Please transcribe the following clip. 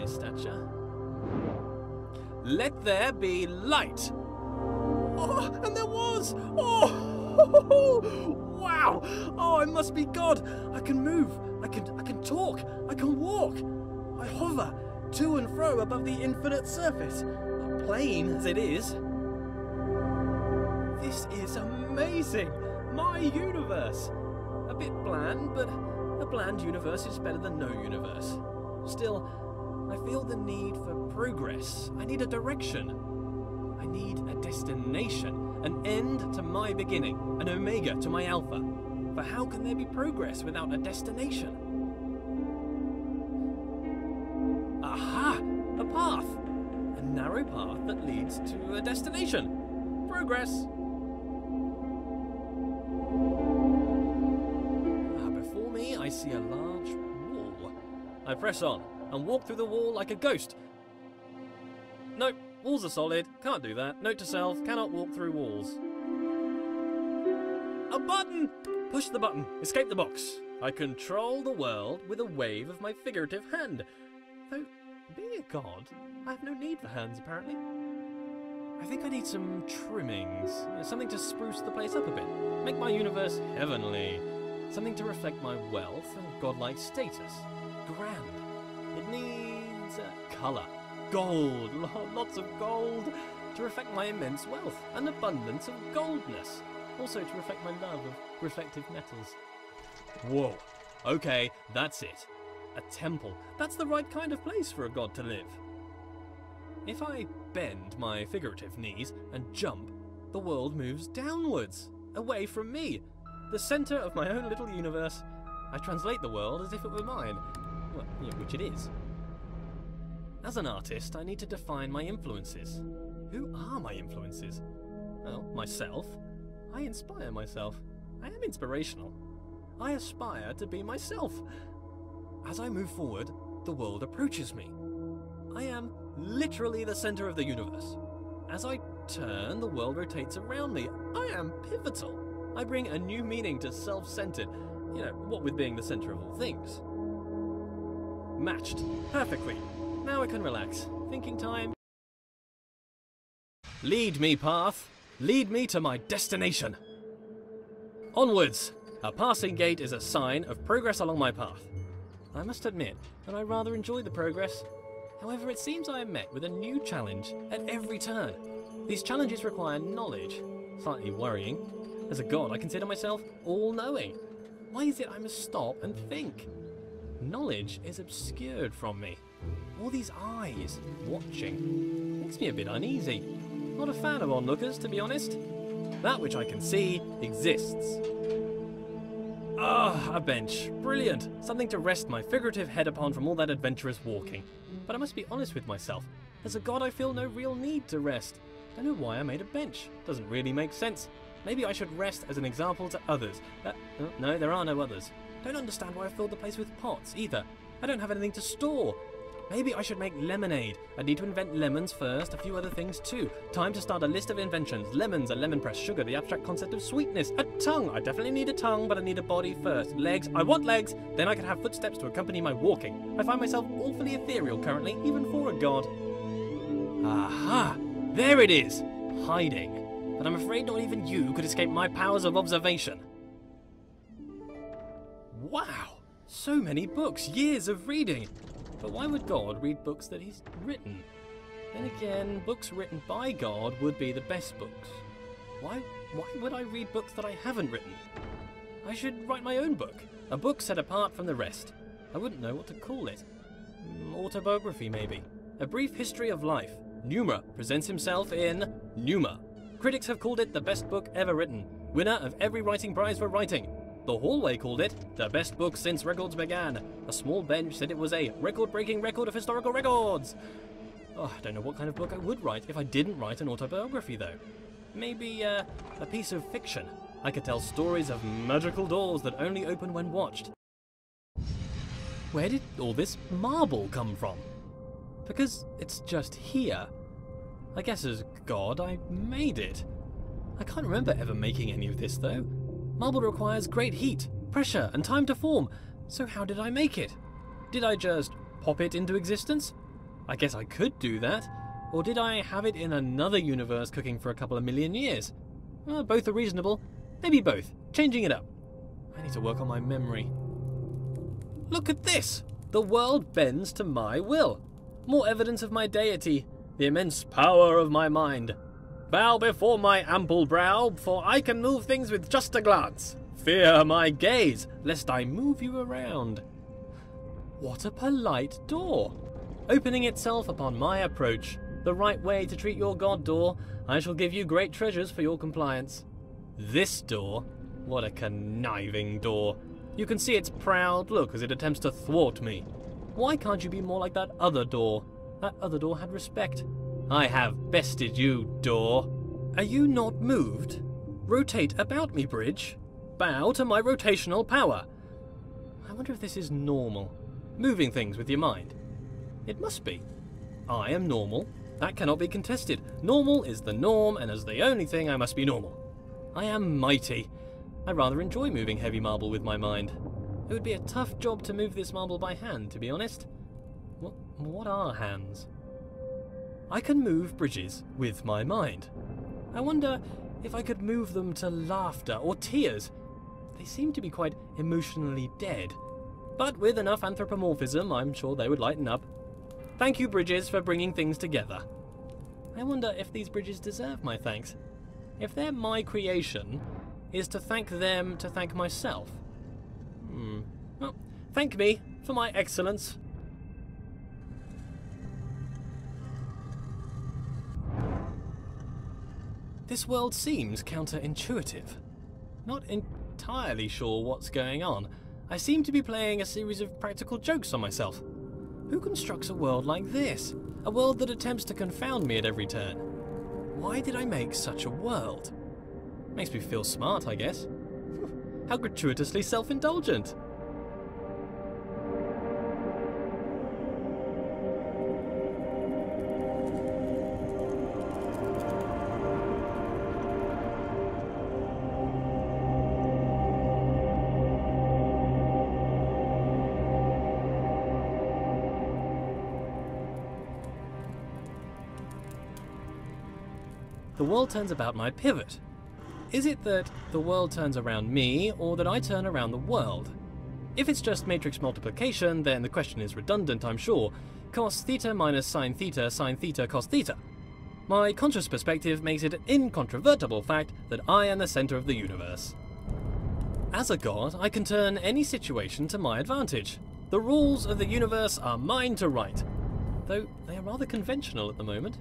my stature. Let there be light! Oh, and there was! Oh! Wow! Oh, I must be God! I can move, I can talk, I can walk! I hover to and fro above the infinite surface, plain as it is. This is amazing! My universe! A bit bland, but a bland universe is better than no universe. Still, I feel the need for progress. I need a direction. I need a destination, an end to my beginning, an omega to my alpha. For how can there be progress without a destination? Aha! A path! A narrow path that leads to a destination. Progress! Before me, I see a large wall. I press on and walk through the wall like a ghost. Nope, walls are solid, can't do that. Note to self, cannot walk through walls. A button! Push the button, escape the box. I control the world with a wave of my figurative hand. Though, being a god, I have no need for hands apparently. I think I need some trimmings, something to spruce the place up a bit, make my universe heavenly, something to reflect my wealth and godlike status. Grand. It needs colour. Gold. Lots of gold. To reflect my immense wealth. An abundance of goldness. Also to reflect my love of reflective metals. Whoa. Okay, that's it. A temple. That's the right kind of place for a god to live. If I bend my figurative knees and jump, the world moves downwards. Away from me. The centre of my own little universe. I translate the world as if it were mine. Well, yeah, which it is. As an artist, I need to define my influences. Who are my influences? Well, myself. I inspire myself. I am inspirational. I aspire to be myself. As I move forward, the world approaches me. I am literally the centre of the universe. As I turn, the world rotates around me. I am pivotal. I bring a new meaning to self-centered. You know, what with being the centre of all things. Matched. Perfectly. Now I can relax. Thinking time. Lead me, path. Lead me to my destination. Onwards. A passing gate is a sign of progress along my path. I must admit that I rather enjoy the progress. However, it seems I am met with a new challenge at every turn. These challenges require knowledge. Slightly worrying. As a god, I consider myself all-knowing. Why is it I must stop and think? Knowledge is obscured from me. All these eyes watching makes me a bit uneasy. Not a fan of onlookers, to be honest. That which I can see exists. Ah, a bench. Brilliant. Something to rest my figurative head upon from all that adventurous walking. But I must be honest with myself. As a god, I feel no real need to rest. Don't know why I made a bench. Doesn't really make sense. Maybe I should rest as an example to others. No, there are no others. Don't understand why I filled the place with pots, either. I don't have anything to store. Maybe I should make lemonade. I need to invent lemons first, a few other things too. Time to start a list of inventions. Lemons, a lemon press, sugar, the abstract concept of sweetness. A tongue. I definitely need a tongue, but I need a body first. Legs. I want legs. Then I can have footsteps to accompany my walking. I find myself awfully ethereal currently, even for a god. Aha! There it is! Hiding. But I'm afraid not even you could escape my powers of observation. Wow! So many books, years of reading. But why would God read books that he's written? Then again, books written by God would be the best books. Why would I read books that I haven't written? I should write my own book. A book set apart from the rest. I wouldn't know what to call it. Autobiography, maybe. A brief history of life. Pneuma presents himself in Pneuma. Critics have called it the best book ever written. Winner of every writing prize for writing. The Hallway called it the best book since records began. A small bench said it was a record-breaking record of historical records. Oh, I don't know what kind of book I would write if I didn't write an autobiography, though. Maybe a piece of fiction. I could tell stories of magical doors that only open when watched. Where did all this marble come from? Because it's just here. I guess as God, I made it. I can't remember ever making any of this, though. Marble requires great heat, pressure, and time to form, so how did I make it? Did I just pop it into existence? I guess I could do that. Or did I have it in another universe cooking for a couple of million years? Both are reasonable. Maybe both. Changing it up. I need to work on my memory. Look at this! The world bends to my will. More evidence of my deity. The immense power of my mind. Bow before my ample brow, for I can move things with just a glance. Fear my gaze, lest I move you around. What a polite door. Opening itself upon my approach. The right way to treat your god, door. I shall give you great treasures for your compliance. This door? What a conniving door. You can see its proud look as it attempts to thwart me. Why can't you be more like that other door? That other door had respect. I have bested you, door. Are you not moved? Rotate about me, bridge. Bow to my rotational power. I wonder if this is normal. Moving things with your mind. It must be. I am normal. That cannot be contested. Normal is the norm, and as the only thing, I must be normal. I am mighty. I rather enjoy moving heavy marble with my mind. It would be a tough job to move this marble by hand, to be honest. What are hands? I can move bridges with my mind. I wonder if I could move them to laughter or tears. They seem to be quite emotionally dead. But with enough anthropomorphism, I'm sure they would lighten up. Thank you, bridges, for bringing things together. I wonder if these bridges deserve my thanks. If they're my creation, is to thank them to thank myself? Well, thank me for my excellence. This world seems counterintuitive. Not entirely sure what's going on. I seem to be playing a series of practical jokes on myself. Who constructs a world like this? A world that attempts to confound me at every turn. Why did I make such a world? Makes me feel smart, I guess. How gratuitously self-indulgent. The world turns about my pivot. Is it that the world turns around me, or that I turn around the world? If it's just matrix multiplication, then the question is redundant, I'm sure. Cos theta minus sine theta cos theta. My conscious perspective makes it an incontrovertible fact that I am the centre of the universe. As a god, I can turn any situation to my advantage. The rules of the universe are mine to write, though they are rather conventional at the moment.